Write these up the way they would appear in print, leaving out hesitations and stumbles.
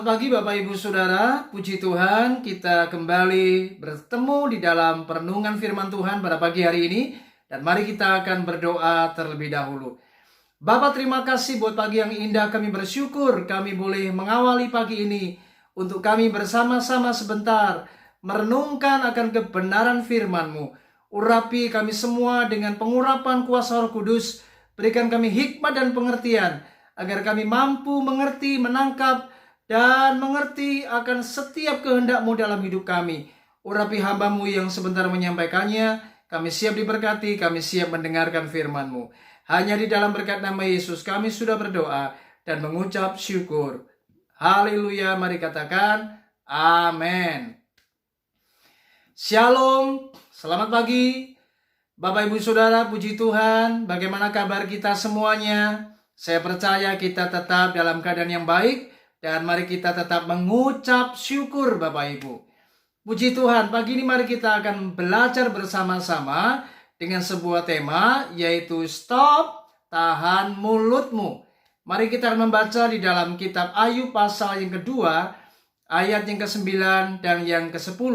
Selamat pagi Bapak Ibu Saudara, puji Tuhan kita kembali bertemu di dalam perenungan firman Tuhan pada pagi hari ini. Dan mari kita akan berdoa terlebih dahulu. Bapak, terima kasih buat pagi yang indah, kami bersyukur kami boleh mengawali pagi ini untuk kami bersama-sama sebentar merenungkan akan kebenaran firman-Mu. Urapi kami semua dengan pengurapan kuasa Roh Kudus, berikan kami hikmat dan pengertian agar kami mampu mengerti, menangkap dan mengerti akan setiap kehendak-Mu dalam hidup kami. Urapi hamba-Mu yang sebentar menyampaikannya. Kami siap diberkati, kami siap mendengarkan firman-Mu. Hanya di dalam berkat nama Yesus kami sudah berdoa dan mengucap syukur. Haleluya, mari katakan amin. Shalom, selamat pagi Bapak Ibu Saudara, puji Tuhan. Bagaimana kabar kita semuanya? Saya percaya kita tetap dalam keadaan yang baik. Dan mari kita tetap mengucap syukur Bapak Ibu. Puji Tuhan, pagi ini mari kita akan belajar bersama-sama dengan sebuah tema, yaitu stop, tahan mulutmu. Mari kita akan membaca di dalam kitab Ayub pasal yang kedua, ayat yang ke-9 dan yang ke-10.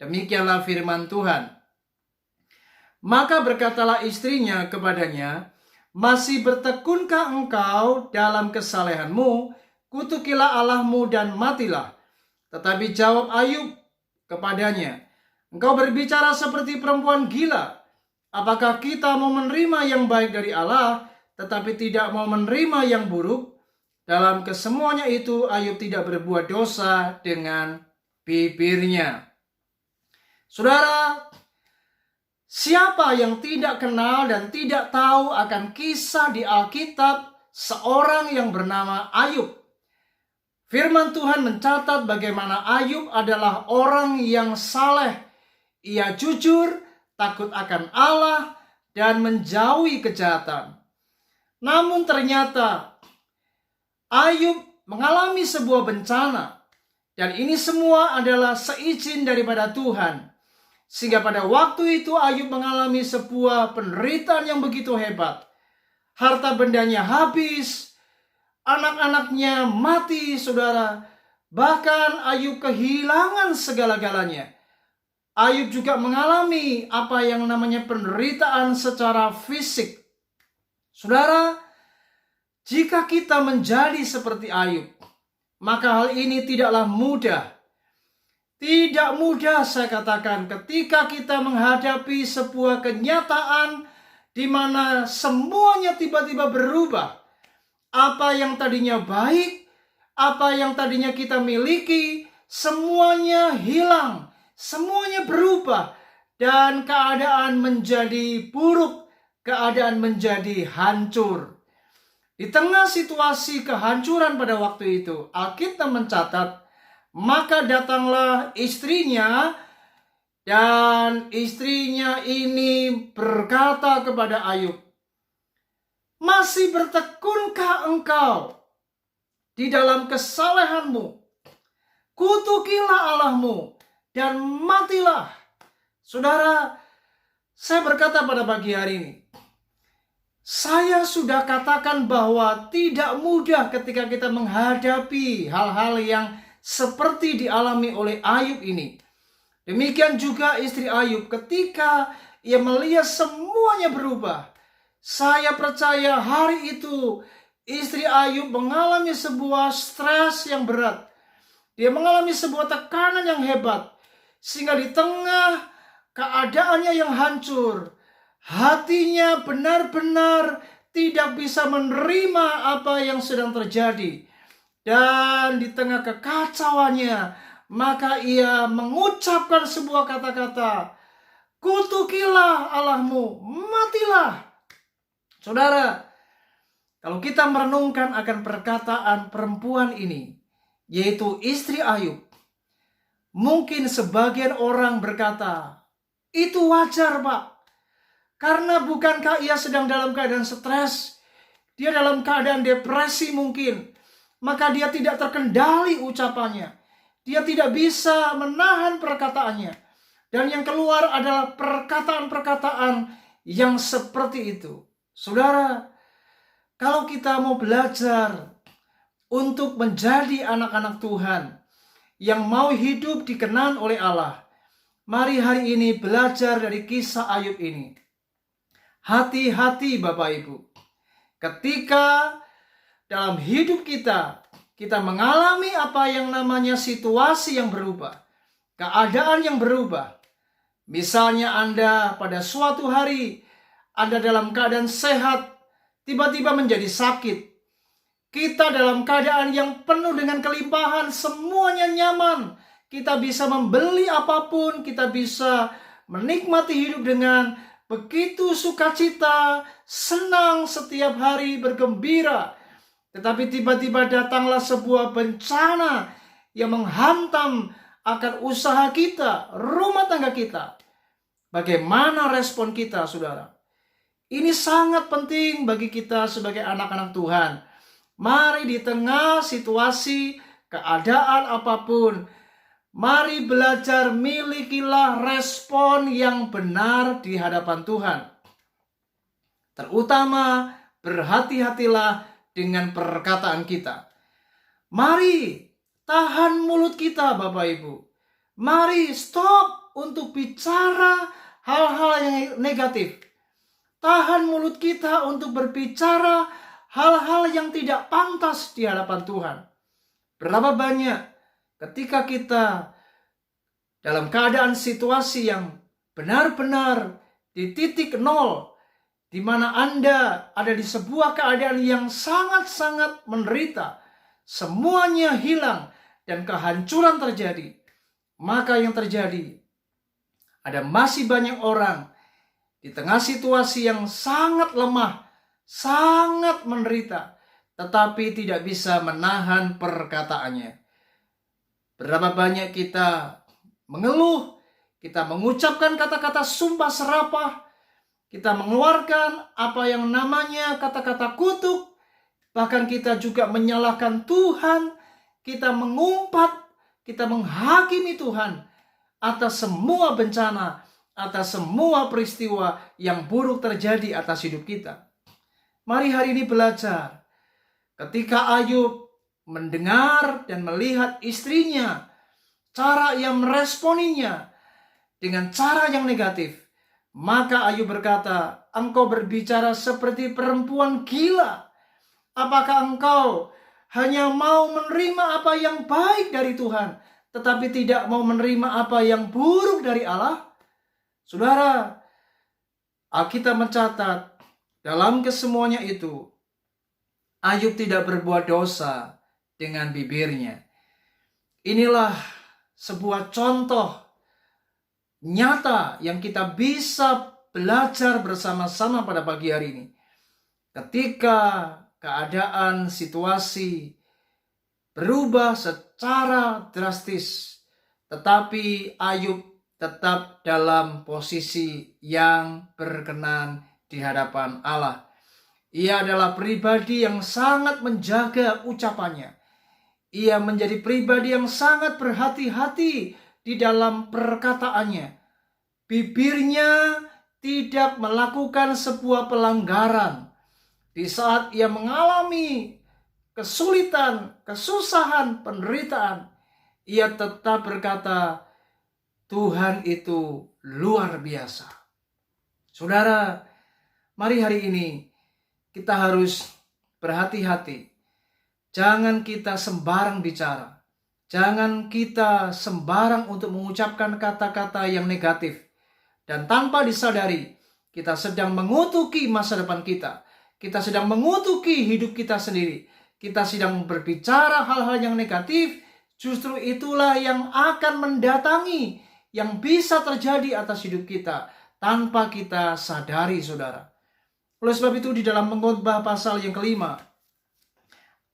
Demikianlah firman Tuhan. Maka berkatalah istrinya kepadanya, masih bertekunkah engkau dalam kesalehanmu? Kutukilah Allahmu dan matilah. Tetapi jawab Ayub kepadanya, engkau berbicara seperti perempuan gila. Apakah kita mau menerima yang baik dari Allah, tetapi tidak mau menerima yang buruk? Dalam kesemuanya itu Ayub tidak berbuat dosa dengan bibirnya. Saudara, siapa yang tidak kenal dan tidak tahu akan kisah di Alkitab seorang yang bernama Ayub? Firman Tuhan mencatat bagaimana Ayub adalah orang yang saleh. Ia jujur, takut akan Allah, dan menjauhi kejahatan. Namun ternyata Ayub mengalami sebuah bencana. Dan ini semua adalah seizin daripada Tuhan. Sehingga pada waktu itu Ayub mengalami sebuah penderitaan yang begitu hebat. Harta bendanya habis, anak-anaknya mati, saudara. Bahkan Ayub kehilangan segala-galanya. Ayub juga mengalami apa yang namanya penderitaan secara fisik. Saudara, jika kita menjadi seperti Ayub, maka hal ini tidaklah mudah. Tidak mudah saya katakan ketika kita menghadapi sebuah kenyataan di mana semuanya tiba-tiba berubah. Apa yang tadinya baik, apa yang tadinya kita miliki, semuanya hilang, semuanya berubah, dan keadaan menjadi buruk, keadaan menjadi hancur. Di tengah situasi kehancuran pada waktu itu, Alkitab mencatat, maka datanglah istrinya, dan istrinya ini berkata kepada Ayub, masih bertekunkah engkau di dalam kesalehanmu? Kutukilah Allahmu dan matilah. Saudara, saya berkata pada pagi hari ini, saya sudah katakan bahwa tidak mudah ketika kita menghadapi hal-hal yang seperti dialami oleh Ayub ini. Demikian juga istri Ayub ketika ia melihat semuanya berubah. Saya percaya hari itu istri Ayub mengalami sebuah stres yang berat. Dia mengalami sebuah tekanan yang hebat. Sehingga di tengah keadaannya yang hancur, hatinya benar-benar tidak bisa menerima apa yang sedang terjadi. Dan di tengah kekacauannya, maka ia mengucapkan sebuah kata-kata, kutukilah Allahmu, matilah. Saudara, kalau kita merenungkan akan perkataan perempuan ini, yaitu istri Ayub, mungkin sebagian orang berkata, itu wajar Pak. Karena bukankah ia sedang dalam keadaan stres, dia dalam keadaan depresi mungkin, maka dia tidak terkendali ucapannya. Dia tidak bisa menahan perkataannya. Dan yang keluar adalah perkataan-perkataan yang seperti itu. Saudara, kalau kita mau belajar untuk menjadi anak-anak Tuhan yang mau hidup dikenan oleh Allah. Mari hari ini belajar dari kisah Ayub ini. Hati-hati Bapak Ibu. Ketika dalam hidup kita mengalami apa yang namanya situasi yang berubah, keadaan yang berubah. Misalnya Anda pada suatu hari, Anda dalam keadaan sehat, tiba-tiba menjadi sakit. Kita dalam keadaan yang penuh dengan kelimpahan, semuanya nyaman. Kita bisa membeli apapun, kita bisa menikmati hidup dengan begitu sukacita, senang setiap hari, bergembira. Tetapi tiba-tiba datanglah sebuah bencana yang menghantam akan usaha kita, rumah tangga kita. Bagaimana respon kita, saudara? Ini sangat penting bagi kita sebagai anak-anak Tuhan. Mari di tengah situasi, keadaan apapun, mari belajar milikilah respon yang benar di hadapan Tuhan. Terutama berhati-hatilah dengan perkataan kita. Mari tahan mulut kita Bapak Ibu. Mari stop untuk bicara hal-hal yang negatif. Tahan mulut kita untuk berbicara hal-hal yang tidak pantas di hadapan Tuhan. Berapa banyak ketika kita dalam keadaan situasi yang benar-benar di titik nol, di mana Anda ada di sebuah keadaan yang sangat-sangat menderita, semuanya hilang dan kehancuran terjadi. Maka yang terjadi, ada masih banyak orang di tengah situasi yang sangat lemah, sangat menderita, tetapi tidak bisa menahan perkataannya. Berapa banyak kita mengeluh, kita mengucapkan kata-kata sumpah serapah, kita mengeluarkan apa yang namanya kata-kata kutuk, bahkan kita juga menyalahkan Tuhan, kita mengumpat, kita menghakimi Tuhan atas semua bencana, atas semua peristiwa yang buruk terjadi atas hidup kita. Mari hari ini belajar. Ketika Ayub mendengar dan melihat istrinya, cara yang meresponinya dengan cara yang negatif, maka Ayub berkata, "Engkau berbicara seperti perempuan gila. Apakah engkau hanya mau menerima apa yang baik dari Tuhan, tetapi tidak mau menerima apa yang buruk dari Allah?" Saudara, Alkitab mencatat, dalam kesemuanya itu, Ayub tidak berbuat dosa dengan bibirnya. Inilah sebuah contoh nyata yang kita bisa belajar bersama-sama pada pagi hari ini. Ketika keadaan situasi berubah secara drastis, tetapi Ayub tetap dalam posisi yang berkenan di hadapan Allah. Ia adalah pribadi yang sangat menjaga ucapannya. Ia menjadi pribadi yang sangat berhati-hati di dalam perkataannya. Bibirnya tidak melakukan sebuah pelanggaran. Di saat ia mengalami kesulitan, kesusahan, penderitaan, ia tetap berkata, Tuhan itu luar biasa. Saudara, mari hari ini kita harus berhati-hati. Jangan kita sembarang bicara. Jangan kita sembarang untuk mengucapkan kata-kata yang negatif. Dan tanpa disadari, kita sedang mengutuki masa depan kita. Kita sedang mengutuki hidup kita sendiri. Kita sedang berbicara hal-hal yang negatif. Justru itulah yang akan mendatangi, yang bisa terjadi atas hidup kita tanpa kita sadari, saudara. Oleh sebab itu di dalam Pengkhotbah pasal yang kelima,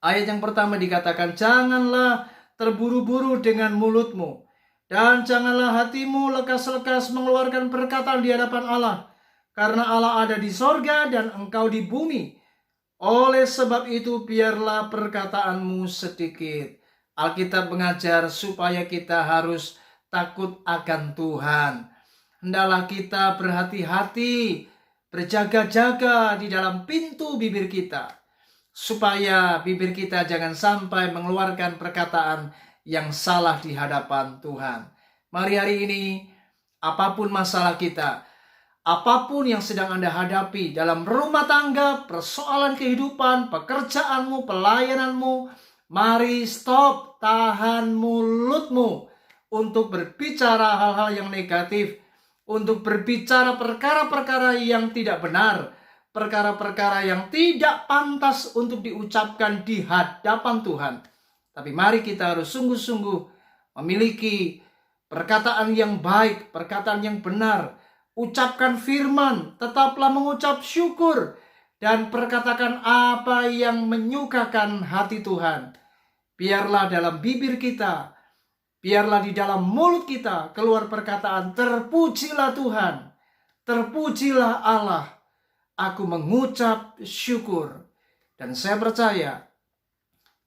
ayat yang pertama dikatakan, janganlah terburu-buru dengan mulutmu, dan janganlah hatimu lekas-lekas mengeluarkan perkataan di hadapan Allah, karena Allah ada di sorga dan engkau di bumi. Oleh sebab itu biarlah perkataanmu sedikit. Alkitab mengajar supaya kita harus takut akan Tuhan. Hendaklah kita berhati-hati, berjaga-jaga di dalam pintu bibir kita, supaya bibir kita jangan sampai mengeluarkan perkataan yang salah di hadapan Tuhan. Mari hari ini, apapun masalah kita, apapun yang sedang Anda hadapi dalam rumah tangga, persoalan kehidupan, pekerjaanmu, pelayananmu, mari stop, tahan mulutmu untuk berbicara hal-hal yang negatif, untuk berbicara perkara-perkara yang tidak benar, perkara-perkara yang tidak pantas untuk diucapkan di hadapan Tuhan. Tapi mari kita harus sungguh-sungguh memiliki perkataan yang baik, perkataan yang benar. Ucapkan firman, tetaplah mengucap syukur, dan perkatakan apa yang menyukakan hati Tuhan. Biarlah dalam bibir kita, biarlah di dalam mulut kita keluar perkataan, terpujilah Tuhan, terpujilah Allah. Aku mengucap syukur. Dan saya percaya,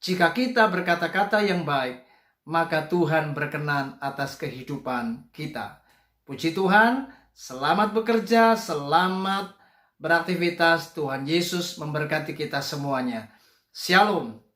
jika kita berkata-kata yang baik, maka Tuhan berkenan atas kehidupan kita. Puji Tuhan, selamat bekerja, selamat beraktivitas. Tuhan Yesus memberkati kita semuanya. Shalom.